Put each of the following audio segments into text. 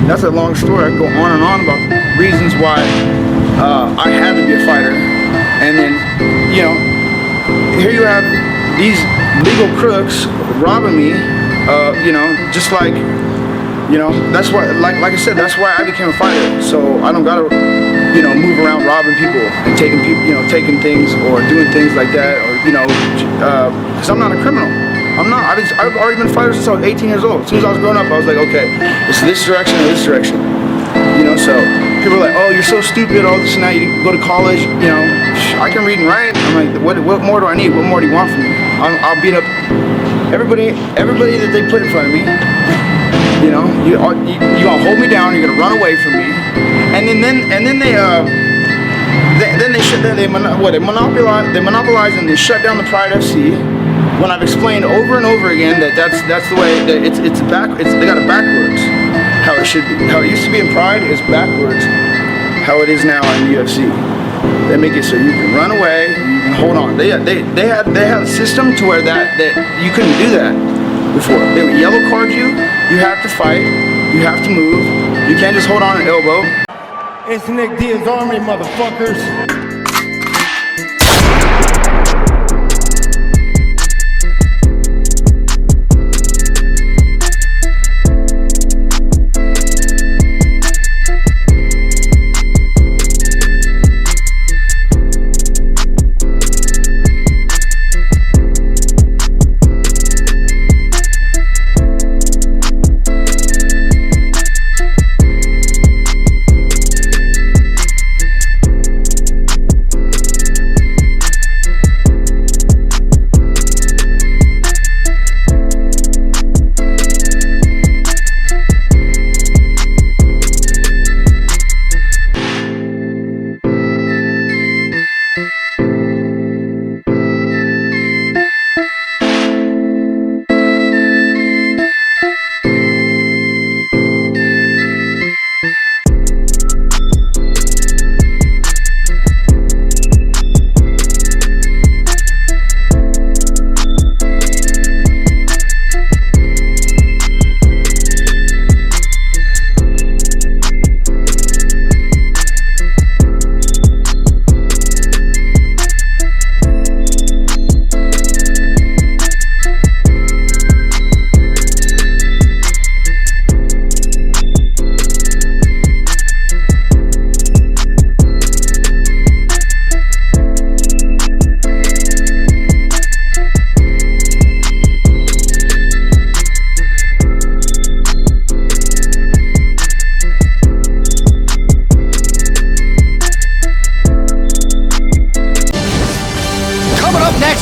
that's a long story. I could go on and on about reasons why I had to be a fighter. And then, you know, here you have these legal crooks robbing me, you know, just like, you know, that's why, like I said, that's why I became a fighter. So I don't gotta, you know, move around robbing people and taking people, you know, taking things or doing things like that, or, you know, because I'm not a criminal. I'm not. I've already been a fighter since I was 18 years old. As soon as I was growing up, I was like, okay, it's this direction or this direction. You know, so people are like, oh, you're so stupid, all this and that, you didn't go to college, you know, I can read and write. I'm like, what more do I need? What more do you want from me? I'll beat up everybody that they put in front of me. You know, you gonna hold me down, you're gonna run away from me. And then they monopolize and they shut down the Pride FC. When I've explained over and over again that that's the way that they got it backwards, how it should be. How it used to be in Pride is backwards how it is now in UFC. They make it so you can run away, you can hold on. They had a system to where that you couldn't do that before. They would yellow card you. You have to fight. You have to move. You can't just hold on an elbow. It's Nick Diaz Army, motherfuckers.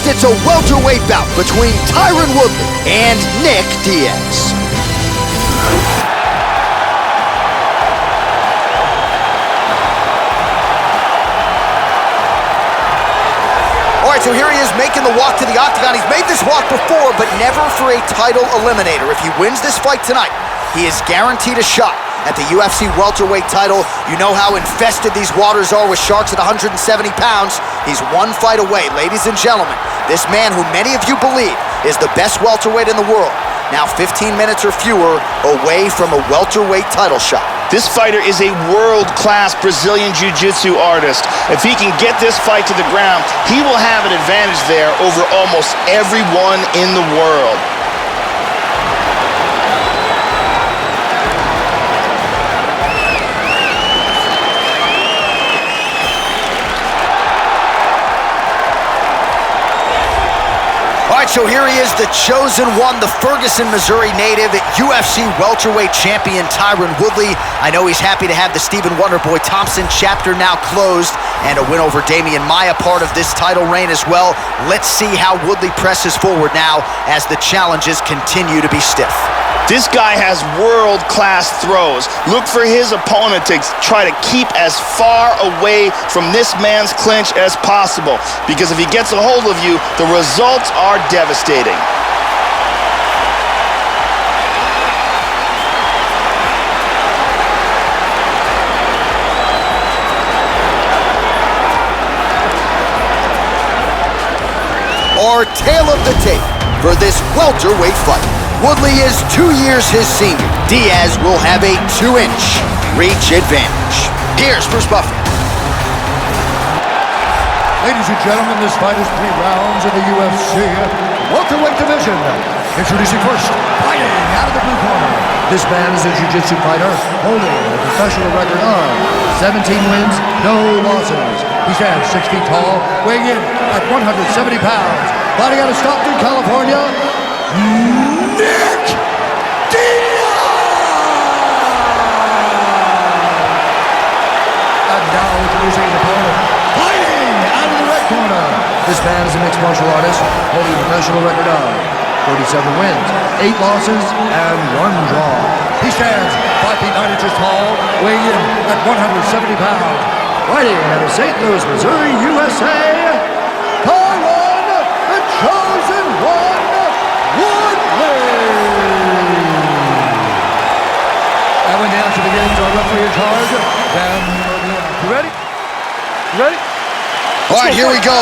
It's a welterweight bout between Tyron Woodley and Nick Diaz. All right, so here he is making the walk to the octagon. He's made this walk before, but never for a title eliminator. If he wins this fight tonight, he is guaranteed a shot at the UFC welterweight title. You know how infested these waters are with sharks at 170 pounds. He's one fight away, ladies and gentlemen. This man who many of you believe is the best welterweight in the world, now 15 minutes or fewer away from a welterweight title shot. This fighter is a world-class Brazilian Jiu-Jitsu artist. If he can get this fight to the ground, he will have an advantage there over almost everyone in the world. All right, so here he is, the chosen one, the Ferguson, Missouri native, UFC welterweight champion Tyron Woodley. I know he's happy to have the Stephen Wonderboy Thompson chapter now closed and a win over Damian Maia part of this title reign as well. Let's see how Woodley presses forward now as the challenges continue to be stiff. This guy has world-class throws. Look for his opponent to try to keep as far away from this man's clinch as possible, because if he gets a hold of you, the results are devastating. Our tale of the tape for this welterweight fight. Woodley is 2 years his senior. Diaz will have a 2-inch reach advantage. Here's Bruce Buffer. Ladies and gentlemen, this fight is 3 rounds in the UFC welterweight division. Introducing first, fighting out of the blue corner. This man is a jiu-jitsu fighter holding a professional record of 17 wins, no losses. He stands 6 feet tall, weighing in at 170 pounds. Fighting out of Stockton, California, Nick Diaz! And now introducing his opponent, fighting out of the red corner. This man is a mixed martial artist holding a professional record of 37 wins, 8 losses, and 1 draw. He stands 5 feet 9 inches tall, weighing in at 170 pounds. Fighting out of St. Louis, Missouri, USA, Conor, the Chosen One, Woodley. And when the action begins, our referee in charge, Dan. You ready? You ready? All right, here we go.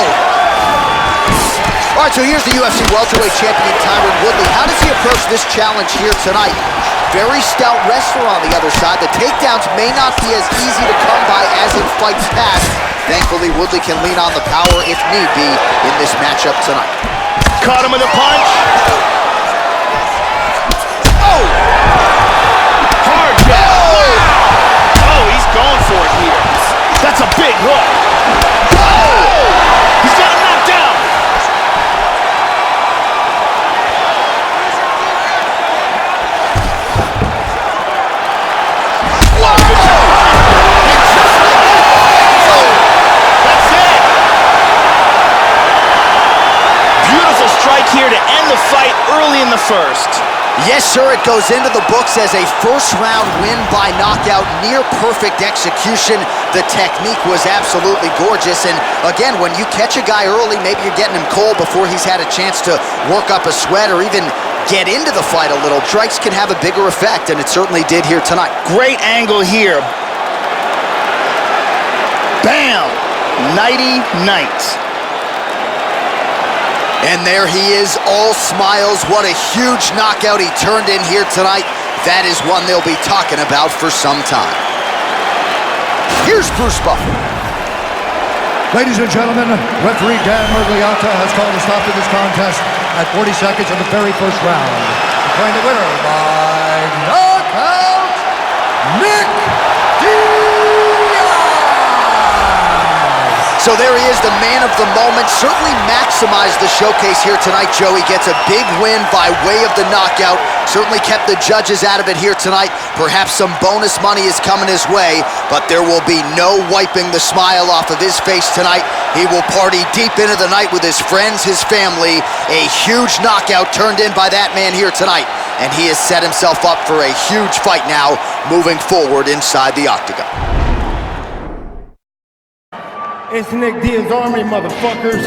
All right, so here's the UFC welterweight champion, Tyron Woodley. How does he approach this challenge here tonight? Very stout wrestler on the other side. The takedowns may not be as easy to come by as in fights past. Thankfully, Woodley can lean on the power if need be in this matchup tonight. Caught him with a punch. Oh! Hard jab. Wow. Oh, he's going for it here. That's a big hook. Oh! He's got him knocked down. Here to end the fight early in the first. Yes, sir, it goes into the books as a first-round win by knockout, near perfect execution. The technique was absolutely gorgeous, and again, when you catch a guy early, maybe you're getting him cold before he's had a chance to work up a sweat or even get into the fight a little. Strikes can have a bigger effect, and it certainly did here tonight. Great angle here. Bam! Nighty-night. And there he is, all smiles. What a huge knockout he turned in here tonight. That is one they'll be talking about for some time. Here's Bruce Buffer. Ladies and gentlemen, referee Dan Merced has called a stop to this contest at 40 seconds of the very first round. Declaring the winner by knockout, Nick Diaz! So there he is, the man of the moment. Certainly maximized the showcase here tonight, Joe. He gets a big win by way of the knockout. Certainly kept the judges out of it here tonight. Perhaps some bonus money is coming his way, but there will be no wiping the smile off of his face tonight. He will party deep into the night with his friends, his family. A huge knockout turned in by that man here tonight, and he has set himself up for a huge fight now moving forward inside the octagon. It's Nick Diaz Army, motherfuckers.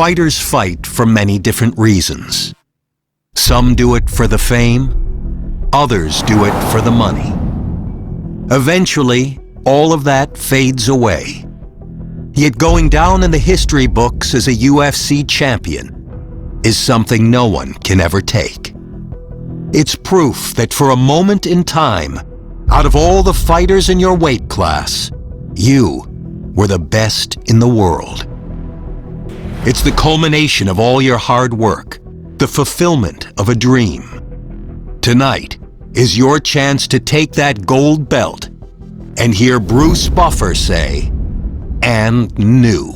Fighters fight for many different reasons. Some do it for the fame, others do it for the money. Eventually, all of that fades away. Yet going down in the history books as a UFC champion is something no one can ever take. It's proof that for a moment in time, out of all the fighters in your weight class, you were the best in the world. It's the culmination of all your hard work, the fulfillment of a dream. Tonight is your chance to take that gold belt and hear Bruce Buffer say, "And new."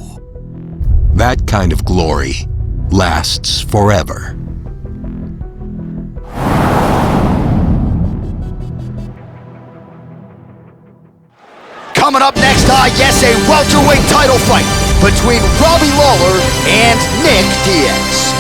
That kind of glory lasts forever. Coming up next, yes, a welterweight title fight between Robbie Lawler and Nick Diaz.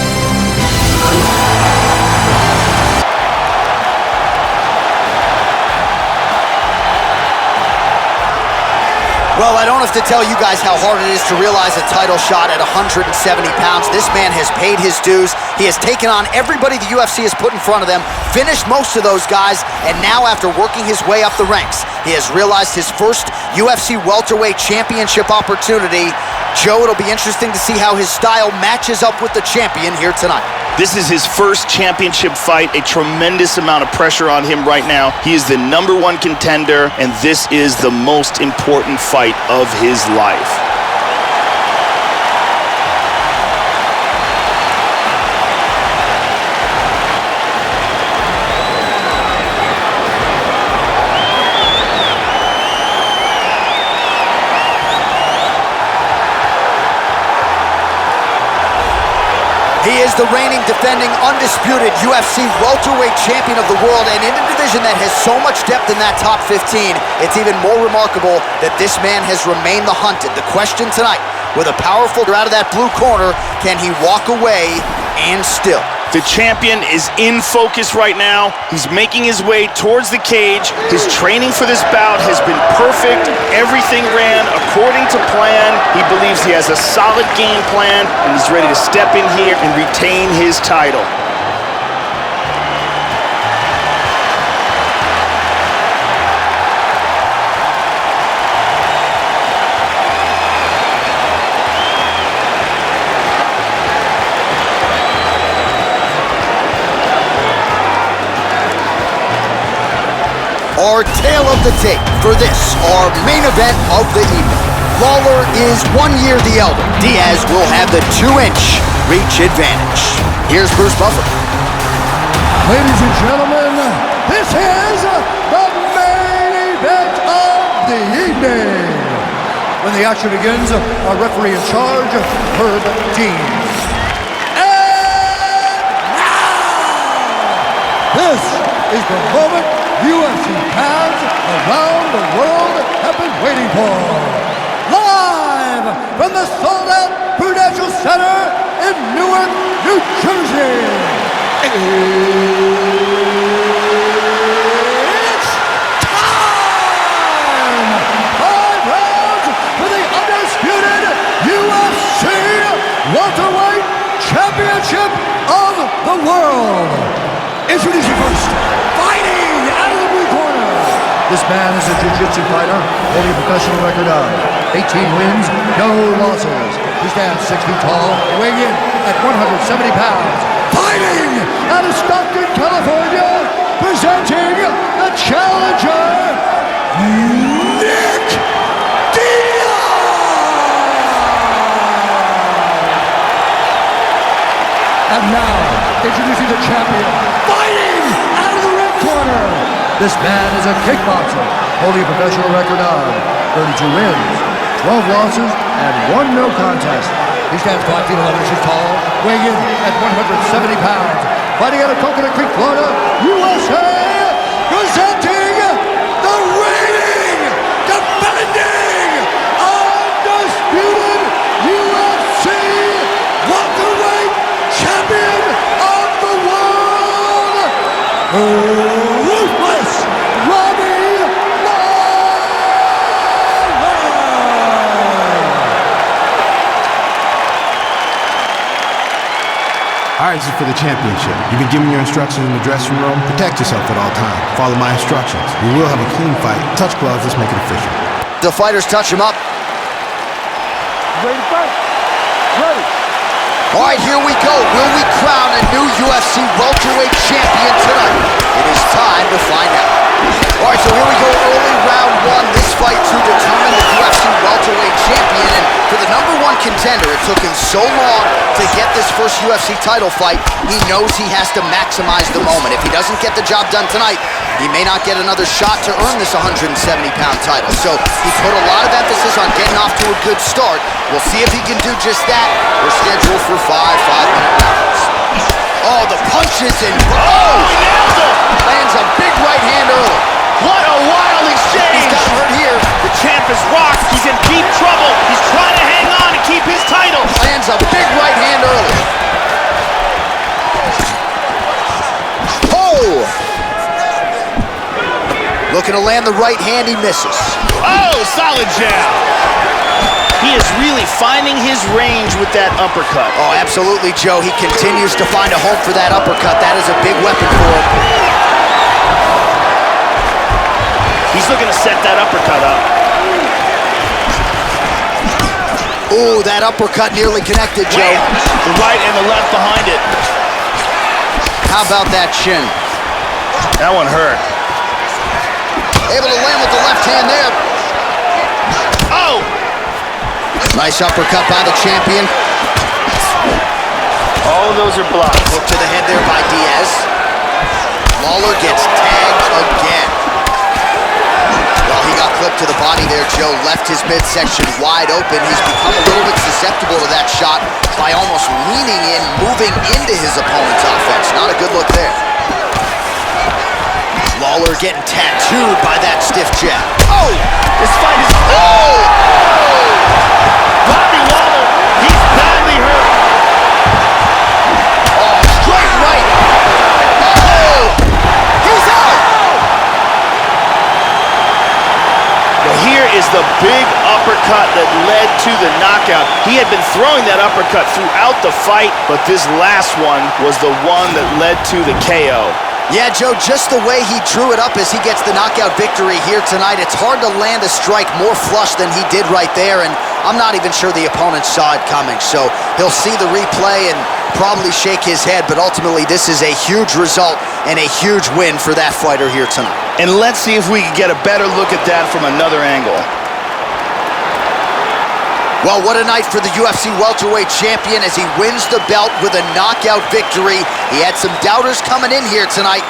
Well, I don't have to tell you guys how hard it is to realize a title shot at 170 pounds. This man has paid his dues. He has taken on everybody the UFC has put in front of them, finished most of those guys, and now after working his way up the ranks, he has realized his first UFC welterweight championship opportunity. Joe, it'll be interesting to see how his style matches up with the champion here tonight. This is his first championship fight, a tremendous amount of pressure on him right now. He is the #1 contender, and this is the most important fight of his life. He is the reigning, defending, undisputed UFC welterweight champion of the world, and in a division that has so much depth in that top 15, it's even more remarkable that this man has remained the hunted. The question tonight, with a powerful out of that blue corner, can he walk away and still? The champion is in focus right now. He's making his way towards the cage. His training for this bout has been perfect. Everything ran according to plan. He believes he has a solid game plan, and he's ready to step in here and retain his title. Our tale of the tape for this, our main event of the evening. Lawler is 1 year the elder. Diaz will have the 2-inch reach advantage. Here's Bruce Buffer. Ladies and gentlemen, this is the main event of the evening. When the action begins, our referee in charge, Herb Dean. And now, this is the moment UFC fans around the world have been waiting for. Live from the sold-out Prudential Center in Newark, New Jersey. It's time! 5 rounds for the undisputed UFC welterweight championship of the world. Introducing first, fighting out of the blue corner. This man is a jiu-jitsu fighter holding a professional record of 18 wins, no losses. He stands 6 feet tall, weighing in at 170 pounds. Fighting out of Stockton, California, presenting the challenger, Nick Diaz. And now, introducing the champion, fighting out of the red corner. This man is a kickboxer, holding a professional record of 32 wins, 12 losses, and 1 no contest. He stands 5 feet 11 inches tall, weighing in at 170 pounds. Fighting out of Coconut Creek, Florida, USA, presenting the reigning, defending, undisputed UFC welterweight champion of the world, Ruthless Robbie Lawler. All right, this is for the championship. You've been giving your instructions in the dressing room. Protect yourself at all times. Follow my instructions. We will have a clean fight. Touch gloves. Let's make it official. The fighters touch him up. Ready to fight? Ready. All right, here we go. Will we crown a new UFC welterweight champion tonight? It is time to find out. All right, so here we go, early round one. This fight to determine the UFC welterweight champion. And for the #1 contender, it took him so long to get this first UFC title fight. He knows he has to maximize the moment. If he doesn't get the job done tonight, he may not get another shot to earn this 170-pound title. So he put a lot of emphasis on getting off to a good start. We'll see if he can do just that. We're scheduled for 5-minute rounds. Oh, the punches and... Oh! He nails him! Lands a big right hand early. What a wild exchange! He's got hurt here. The champ is rocked. He's in deep trouble. He's trying to hang on and keep his title. Lands a big right hand early. Oh! Looking to land the right hand, he misses. Oh, solid jab. He is really finding his range with that uppercut. Oh, absolutely, Joe. He continues to find a home for that uppercut. That is a big weapon for him. He's looking to set that uppercut up. Ooh, that uppercut nearly connected, Joe. Wham! The right and the left behind it. How about that shin? That one hurt. Able to land with the left hand there. Oh! Nice uppercut by the champion. All of those are blocked. Hook to the head there by Diaz. Lawler gets tagged again. Well, he got clipped to the body there, Joe. Left his midsection wide open. He's become a little bit susceptible to that shot by almost leaning in, moving into his opponent's offense. Not a good look there. Lawler getting tattooed by that stiff jab. Oh! This fight is... Oh! Robbie Lawler, he's badly hurt. Oh, straight right. Oh! He's out! Well, here is the big uppercut that led to the knockout. He had been throwing that uppercut throughout the fight, but this last one was the one that led to the KO. Yeah, Joe, just the way he drew it up as he gets the knockout victory here tonight, it's hard to land a strike more flush than he did right there, and I'm not even sure the opponent saw it coming. So he'll see the replay and probably shake his head, but ultimately this is a huge result and a huge win for that fighter here tonight. And let's see if we can get a better look at that from another angle. Well, what a night for the UFC welterweight champion as he wins the belt with a knockout victory. He had some doubters coming in here tonight.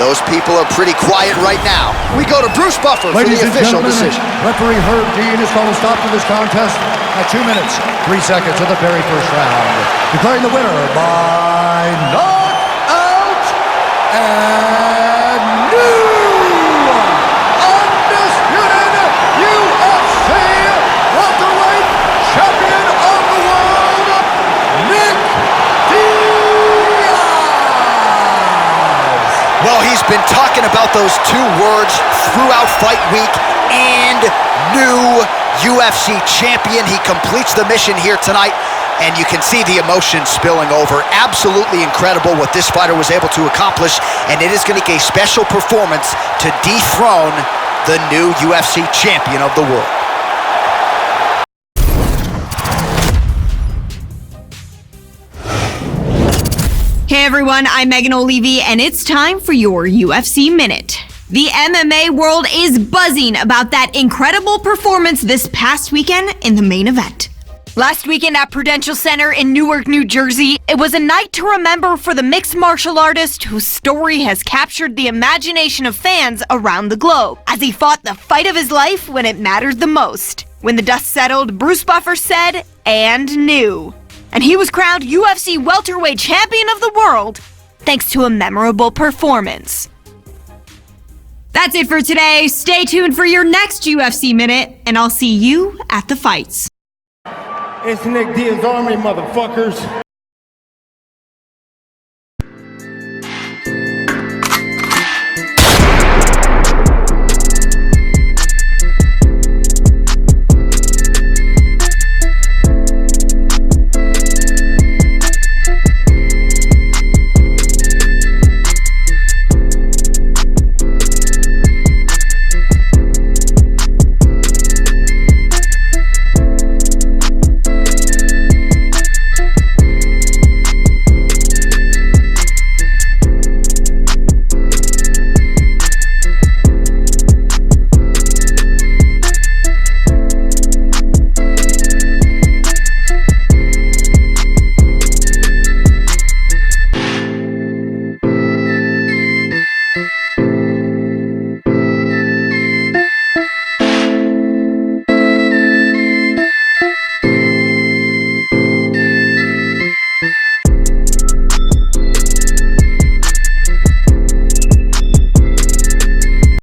Those people are pretty quiet right now. We go to Bruce Buffer for the official decision. Referee Herb Dean has called a stop to this contest at 2 minutes, 3 seconds of the very first round. Declaring the winner by knockout and new undisputed UFC welterweight champion of the world, Nick Diaz. Well, he's been talking about those two words throughout fight week, and new UFC champion. He completes the mission here tonight, and you can see the emotion spilling over. Absolutely incredible what this fighter was able to accomplish, and it is going to be a special performance to dethrone the new UFC champion of the world. Hey everyone, I'm Megan O'Leary, and it's time for your UFC Minute. The MMA world is buzzing about that incredible performance this past weekend in the main event. Last weekend at Prudential Center in Newark, New Jersey, it was a night to remember for the mixed martial artist whose story has captured the imagination of fans around the globe as he fought the fight of his life when it mattered the most. When the dust settled, Bruce Buffer said, "and knew." And he was crowned UFC welterweight champion of the world thanks to a memorable performance. That's it for today. Stay tuned for your next UFC Minute, and I'll see you at the fights. It's Nick Diaz Army, motherfuckers.